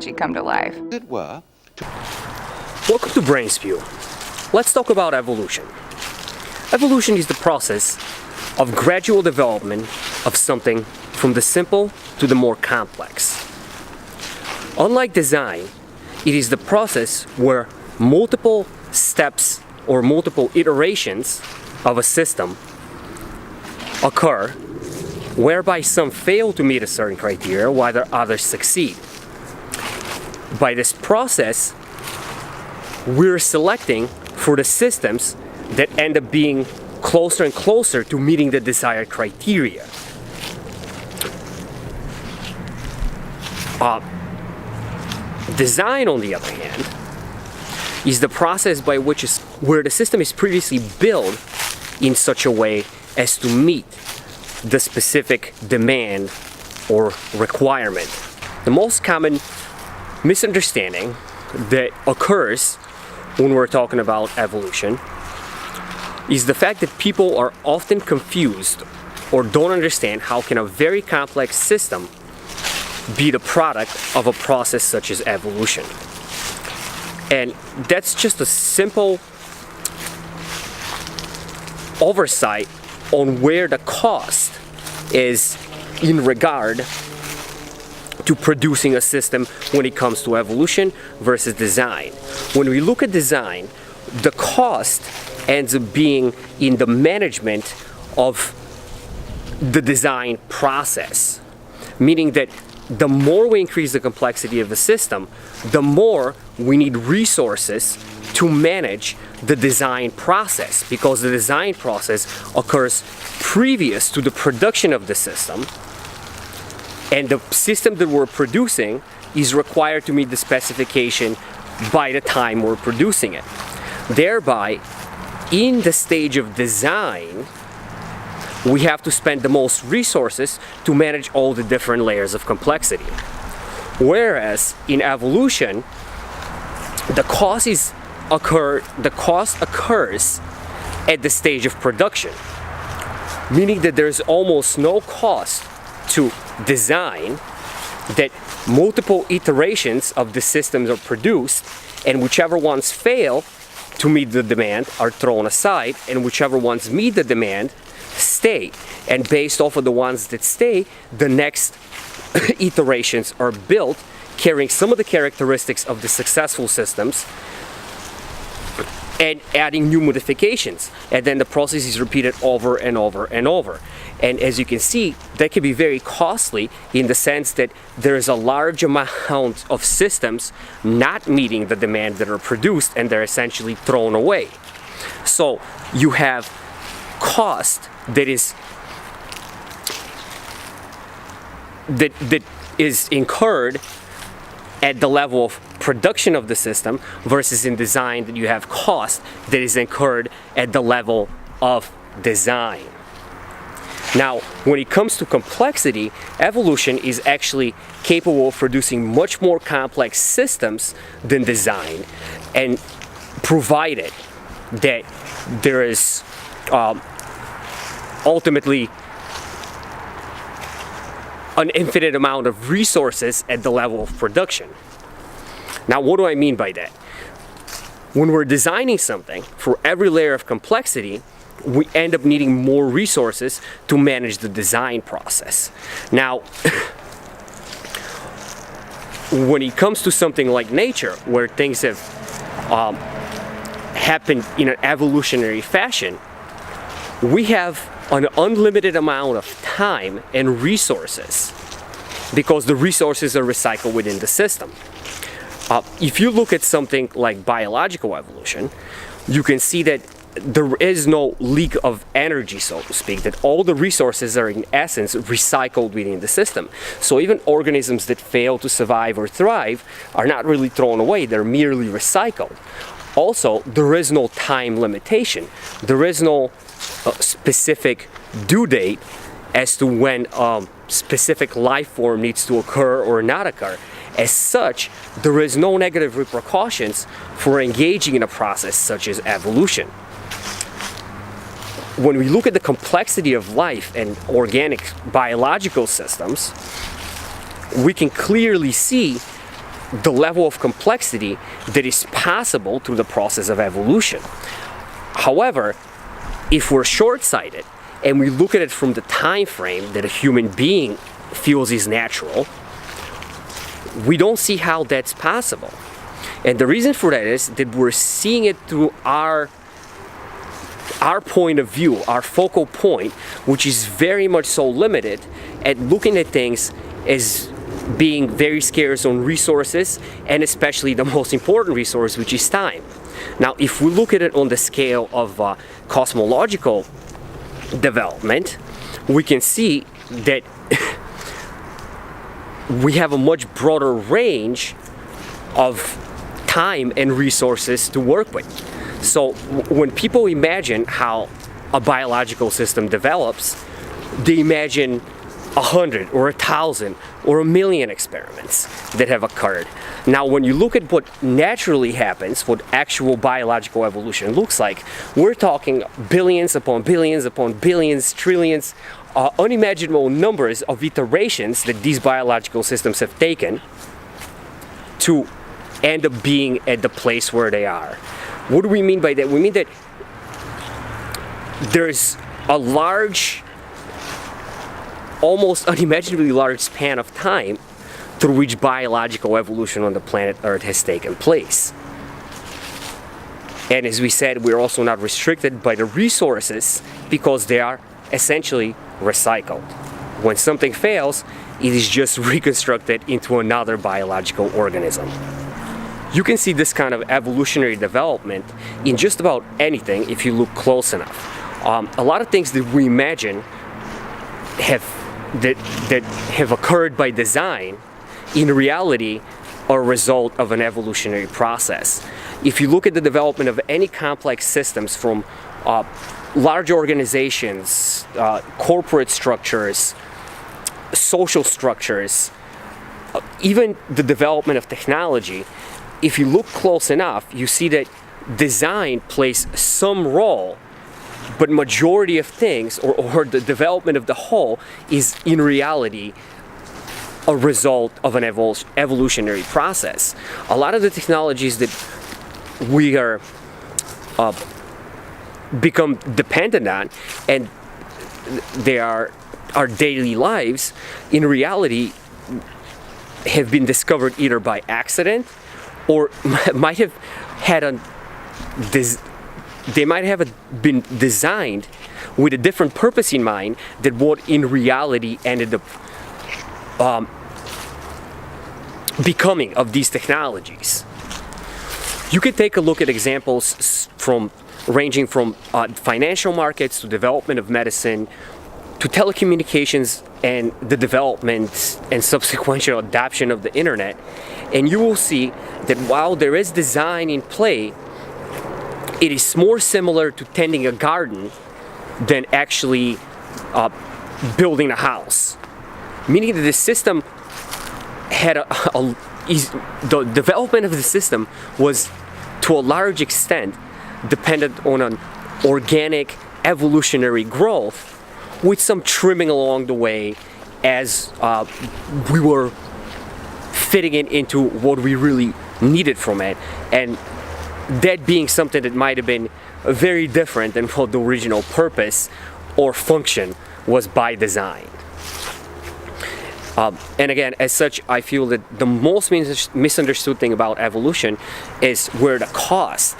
come to life. It were. Welcome to BrainSpew. Let's talk about evolution. Evolution is the process of gradual development of something from the simple to the more complex. Unlike design, it is the process where multiple steps or multiple iterations of a system occur, whereby some fail to meet a certain criteria while others succeed. By this process, we're selecting for the systems that end up being closer and closer to meeting the desired criteria. Design, on the other hand, is the process by where the system is previously built in such a way as to meet the specific demand or requirement. The most common misunderstanding that occurs when we're talking about evolution is the fact that people are often confused or don't understand how can a very complex system be the product of a process such as evolution. And that's just a simple oversight on where the cost is in regard to producing a system when it comes to evolution versus design. When we look at design, the cost ends up being in the management of the design process, meaning that the more we increase the complexity of the system, the more we need resources to manage the design process, because the design process occurs previous to the production of the system, and the system that we're producing is required to meet the specification by the time we're producing it. Thereby, in the stage of design, we have to spend the most resources to manage all the different layers of complexity. Whereas in evolution, the cost occurs at the stage of production, meaning that there's almost no cost to design, that multiple iterations of the systems are produced, and whichever ones fail to meet the demand are thrown aside, and whichever ones meet the demand stay. And based off of the ones that stay, the next iterations are built, carrying some of the characteristics of the successful systems and adding new modifications. And then the process is repeated over and over and over. And as you can see, that can be very costly in the sense that there is a large amount of systems not meeting the demand that are produced, and they're essentially thrown away. So you have cost that is incurred at the level of production of the system, versus in design that you have cost that is incurred at the level of design. Now, when it comes to complexity, evolution is actually capable of producing much more complex systems than design, and provided that there is ultimately an infinite amount of resources at the level of production. Now, what do I mean by that? When we're designing something, for every layer of complexity, we end up needing more resources to manage the design process. Now, when it comes to something like nature, where things have happened in an evolutionary fashion, we have an unlimited amount of time and resources, because the resources are recycled within the system. If you look at something like biological evolution, you can see that there is no leak of energy, so to speak, that all the resources are in essence recycled within the system. So even organisms that fail to survive or thrive are not really thrown away, they're merely recycled. Also, there is no time limitation. There is no specific due date as to when specific life form needs to occur or not occur. As such, there is no negative repercussions for engaging in a process such as evolution. When we look at the complexity of life and organic biological systems, we can clearly see the level of complexity that is possible through the process of evolution. However, if we're short-sighted and we look at it from the time frame that a human being feels is natural, we don't see how that's possible. And the reason for that is that we're seeing it through our point of view, our focal point, which is very much so limited at looking at things as being very scarce on resources, and especially the most important resource, which is time. Now, if we look at it on the scale of cosmological development, we can see that we have a much broader range of time and resources to work with. So when people imagine how a biological system develops, they imagine 100 or 1,000 or 1,000,000 experiments that have occurred. Now, when you look at what naturally happens, what actual biological evolution looks like, we're talking billions upon billions upon billions, trillions, unimaginable numbers of iterations that these biological systems have taken to end up being at the place where they are. What do we mean by that? We mean that there's a large, almost unimaginably large span of time through which biological evolution on the planet Earth has taken place. And as we said, we're also not restricted by the resources because they are essentially recycled. When something fails, it is just reconstructed into another biological organism. You can see this kind of evolutionary development in just about anything if you look close enough. A lot of things that we imagine that have occurred by design, in reality, are a result of an evolutionary process. If you look at the development of any complex systems, from large organizations, corporate structures, social structures, even the development of technology, if you look close enough, you see that design plays some role, but majority of things, or the development of the whole, is in reality a result of an evolutionary process. A lot of the technologies that we are become dependent on, and they are our daily lives, in reality have been discovered either by accident or might have had they might have been designed with a different purpose in mind than what in reality ended up becoming of these technologies. You could take a look at examples ranging from financial markets to development of medicine to telecommunications and the development and subsequent adoption of the internet, and you will see that while there is design in play, it is more similar to tending a garden than actually building a house. Meaning that the system had the development of the system was to a large extent dependent on an organic evolutionary growth with some trimming along the way as we were fitting it into what we really needed from it, and that being something that might have been very different than what the original purpose or function was by design. And again, as such, I feel that the most misunderstood thing about evolution is where the cost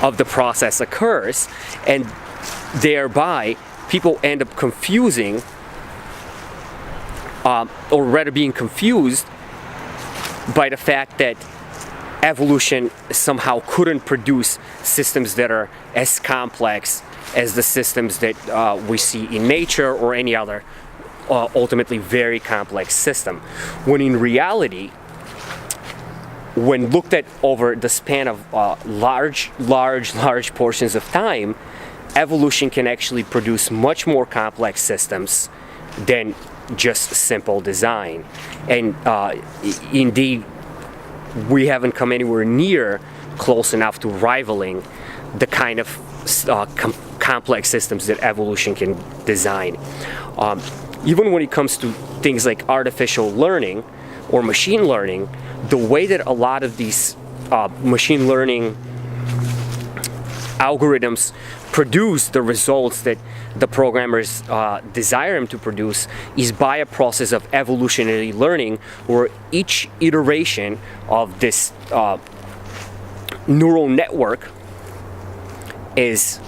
of the process occurs, and thereby people end up confusing, or rather being confused by the fact that evolution somehow couldn't produce systems that are as complex as the systems that we see in nature or any other ultimately very complex system. When in reality, when looked at over the span of large portions of time, evolution can actually produce much more complex systems than just simple design. And indeed, we haven't come anywhere near close enough to rivaling the kind of complex systems that evolution can design. Even when it comes to things like artificial learning or machine learning, the way that a lot of these machine learning algorithms produce the results that the programmers desire them to produce is by a process of evolutionary learning, where each iteration of this neural network is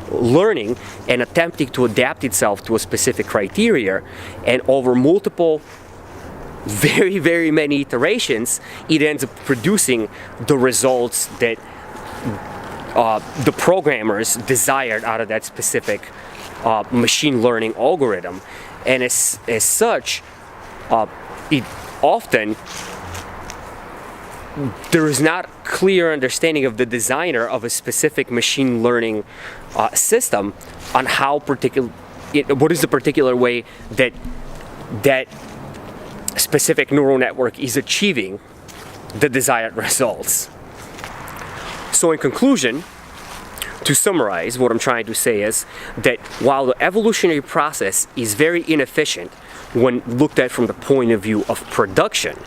learning and attempting to adapt itself to a specific criteria, and over multiple very many iterations it ends up producing the results that the programmers desired out of that specific machine learning algorithm. And as such, it often there is not clear understanding of the designer of a specific machine learning system on how what is the particular way that that specific neural network is achieving the desired results. So in conclusion, to summarize, what I'm trying to say is that while the evolutionary process is very inefficient when looked at from the point of view of production,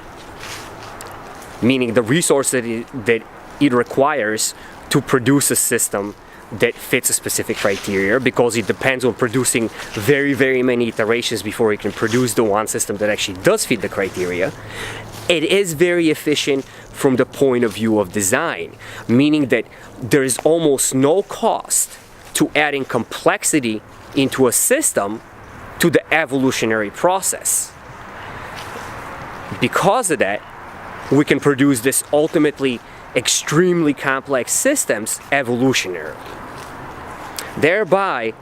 meaning the resource that it requires to produce a system that fits a specific criteria, because it depends on producing very many iterations before it can produce the one system that actually does fit the criteria, it is very efficient from the point of view of design, meaning that there is almost no cost to adding complexity into a system to the evolutionary process. Because of that, we can produce this ultimately extremely complex systems evolutionary. Thereby,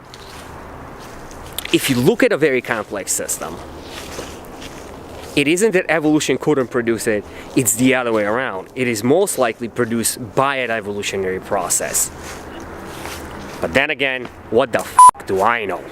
if you look at a very complex system, it isn't that evolution couldn't produce it, it's the other way around. It is most likely produced by an evolutionary process. But then again, what the f*** do I know?